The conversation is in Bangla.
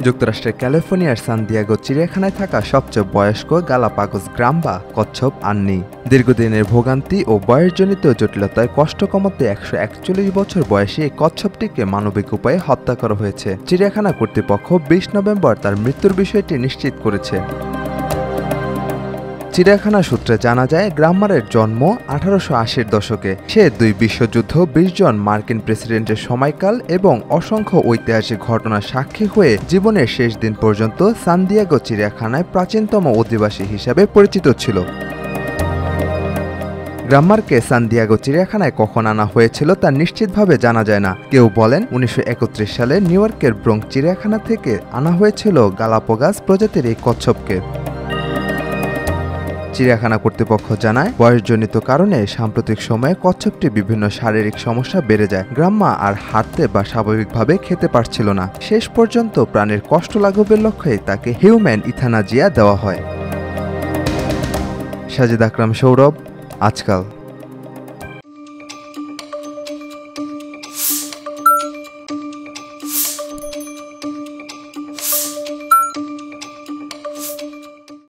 যুক্তরাষ্ট্রের ক্যালিফোর্নিয়ার সান দিয়েগো চিড়িয়াখানায় থাকা সবচেয়ে বয়স্ক গালাপাগোস গ্রাম বা কচ্ছপ আর নেই। দীর্ঘদিনের ভোগান্তি ও বয়সজনিত জটিলতায় কষ্ট কমাতে 141 বছর বয়সী এই কচ্ছপটিকে মানবিক উপায়ে হত্যা করা হয়েছে। চিড়িয়াখানা কর্তৃপক্ষ 20 নভেম্বর তার মৃত্যুর বিষয়টি নিশ্চিত করেছে। চিড়িয়াখানা সূত্রে জানা যায়, গ্রামারের জন্ম 1880-র দশকে। সে 2 বিশ্বযুদ্ধ, 20 জন মার্কিন প্রেসিডেন্টের সময়কাল এবং অসংখ্য ঐতিহাসিক ঘটনার সাক্ষী হয়ে জীবনের শেষ দিন পর্যন্ত সান দিয়েগো চিড়িয়াখানায় প্রাচীনতম অধিবাসী হিসাবে পরিচিত ছিল। গ্রামারকে সান দিয়েগো চিড়িয়াখানায় কখন আনা হয়েছিল তা নিশ্চিতভাবে জানা যায় না। কেউ বলেন 1931 সালে নিউ ইয়র্কের ব্রোঙ্ক চিড়িয়াখানা থেকে আনা হয়েছিল গালাপাগোস প্রজাতির এই কচ্ছপকে। চিড়িয়াখানা কর্তৃপক্ষ জানায়, বয়সজনিত কারণে সাম্প্রতিক সময়ে কচ্ছপটি বিভিন্ন শারীরিক সমস্যা বেড়ে যায়। গ্রাম্মা আর হাঁটতে বা স্বাভাবিকভাবে খেতে পারছিল না। শেষ পর্যন্ত প্রাণীর কষ্ট লাঘবের লক্ষ্যে তাকে হিউম্যান ইথানাজিয়া দেওয়া হয়। সাজিদ আকরাম, সৌরভ, আজকাল।